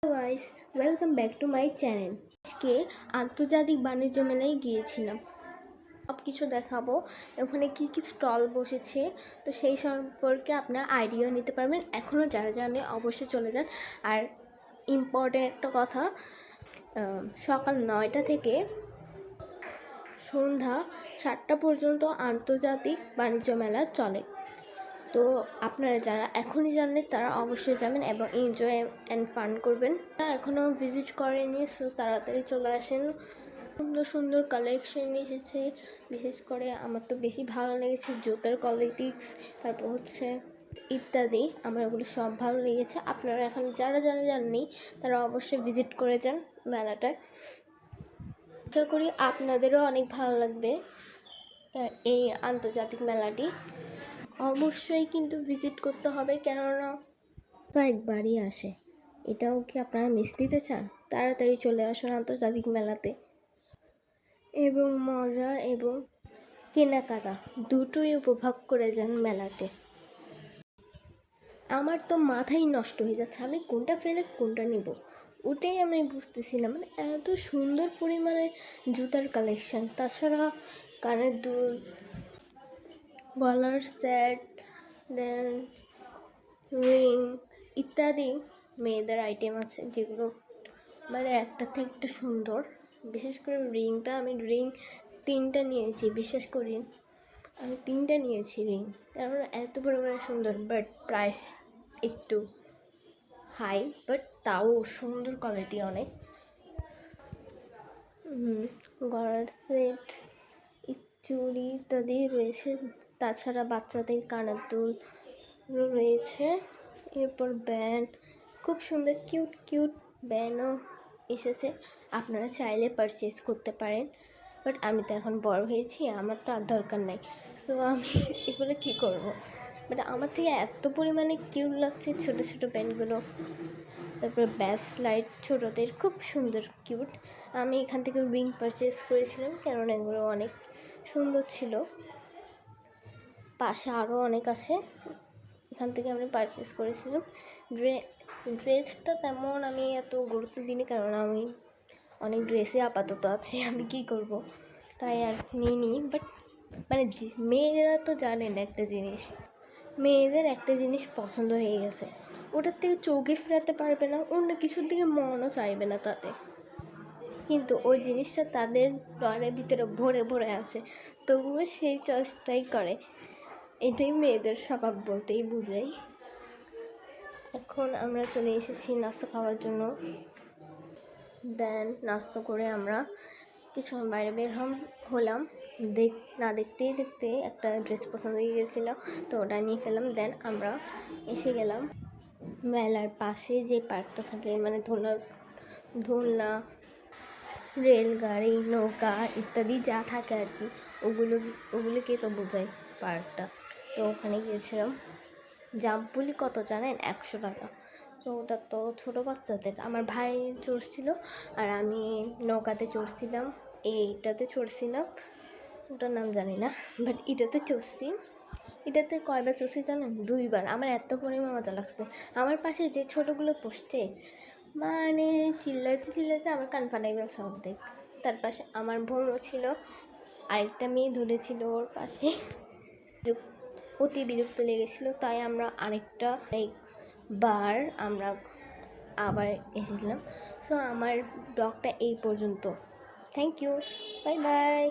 Guys, welcome back to my channel. আজকে আন্তর্জাতিক বাণিজ্য মেলায় গিয়েছিলাম। সব কিছু দেখাবো, ওখানে কি কি স্টল বসেছে, তো সেই সম্পর্কে আপনারা আইডিয়া নিতে পারবেন। এখনও যারা জানে অবশ্যই চলে যান। আর ইম্পর্টেন্ট একটা কথা, সকাল 9টা থেকে সন্ধ্যা 7টা পর্যন্ত আন্তর্জাতিক বাণিজ্য মেলা চলে। তো আপনারা যারা এখনই জানেন তারা অবশ্যই যাবেন এবং এনজয় অ্যান্ড ফান করবেন। এখনও ভিজিট করেনি, সো তাড়াতাড়ি চলে আসেন। সুন্দর সুন্দর কালেকশন এসেছে। বিশেষ করে আমার তো বেশি ভালো লেগেছে জুতার কোয়ালিটিক্স, তারপর হচ্ছে ইত্যাদি। আমার ওগুলো সব ভালো লেগেছে। আপনারা এখন যারা জানেননি তারা অবশ্যই ভিজিট করে যান মেলাটায়। আশা করি আপনাদেরও অনেক ভালো লাগবে এই আন্তর্জাতিক মেলাটি। অবশ্যই কিন্তু ভিজিট করতে হবে, কেননা তো একবারই আসে। এটাও কি আপনারা মিস দিতে চান? তাড়াতাড়ি চলে আসুন আন্তর্জাতিক মেলাতে এবং মজা এবং কেনাকাটা দুটোই উপভোগ করে যান মেলাতে। আমার তো মাথাই নষ্ট হয়ে যাচ্ছে, আমি কোনটা ফেলে কোনটা নিব ওটাই আমি বুঝতেছি না। মানে এত সুন্দর পরিমাণে জুতার কালেকশান, তাছাড়া কানের দুল, গলার সেট, দেন রিং ইত্যাদি মেয়েদের আইটেম আছে, যেগুলো মানে একটা থেকে একটা সুন্দর। বিশেষ করে রিংটা, আমি রিং 3টা নিয়েছি। বিশ্বাস করি আমি 3টা নিয়েছি রিং, কারণ এত পরিমাণে সুন্দর। বাট প্রাইস একটু হাই, বাট তাও সুন্দর কোয়ালিটি অনেক। গলার সেট, চুড়ি ইত্যাদি রয়েছে। তাছাড়া বাচ্চাদের কানের দুল রয়েছে। এরপর ব্যান্ড, খুব সুন্দর কিউট কিউট ব্যান্ডও এসেছে। আপনারা চাইলে পারচেজ করতে পারেন, বাট আমি তো এখন বড় হয়েছি, আমার তো আর দরকার নাই। সো আমি এগুলো কী করব, বাট আমার থেকে এত পরিমাণে কিউট লাগছে ছোটো ছোটো ব্যান্ডগুলো। তারপর ব্যাস লাইট ছোটোদের খুব সুন্দর কিউট। আমি এখান থেকে রিং পারচেজ করেছিলাম, কেননা এগুলো অনেক সুন্দর ছিল। পাশে আরও অনেক আছে, এখান থেকে আমি পারচেস করেছিলাম। ড্রেসটা তেমন আমি এত গুরুত্ব দিইনি, কারণ আমি অনেক ড্রেসে আপাতত আছে, আমি কি করব, তাই আর নিইনি। বাট মানে মেয়েরা তো জানেন একটা জিনিস, মেয়েদের একটা জিনিস পছন্দ হয়ে গেছে, ওটার থেকে চোখে ফেরাতে পারবে না, অন্য কিছুর দিকে মনও চাইবে না তাতে। কিন্তু ওই জিনিসটা তাদের ডরের ভিতরে ভরে ভরে আছে, তবুও সেই চয়েসটাই করে। এটাই মেয়েদের স্বভাব বলতেই বুঝাই। এখন আমরা চলে এসেছি নাস্তা খাওয়ার জন্য। দেন নাস্তা করে আমরা কিছুক্ষণ বাইরে বের হলাম। না দেখতেই দেখতে একটা ড্রেস পছন্দ হয়ে গেছিলো, তো ওটা নিয়ে ফেললাম। দেন আমরা এসে গেলাম মেলার পাশে যে পার্কটা থাকে, মানে দোলনা, রেলগাড়ি, নৌকা ইত্যাদি যা থাকে আর কি, ওগুলিকে তো বোঝায় পার্কটা। তো ওখানে গিয়েছিলাম। জাম্পুলি কত জানেন? 100 টাকা। তো ওটা তো ছোটো বাচ্চাদের। আমার ভাই চড়ছিল আর আমি নৌকাতে চড়ছিলাম, এইটাতে চড়ছিলাম, ওটার নাম জানি না, বাট এটাতে চড়ছি। এটাতে কয়বার চড়ছি জানেন? 2বার। আমার এত পরিমাণ মজা লাগছে। আমার পাশে যে ছোটোগুলো বসছে, মানে চিল্লাইতে আমার কান ফাটাই গেছে অর্ধেক। তার পাশে আমার বোনও ছিল, আরেকটা মেয়ে ধরেছিল ওর পাশে। অতি বিরক্ত লেগেছিলো, তাই আমরা আরেকবার আমরা আবার এসেছিলাম। সো আমার ব্লগটা এই পর্যন্ত। Thank you, bye by.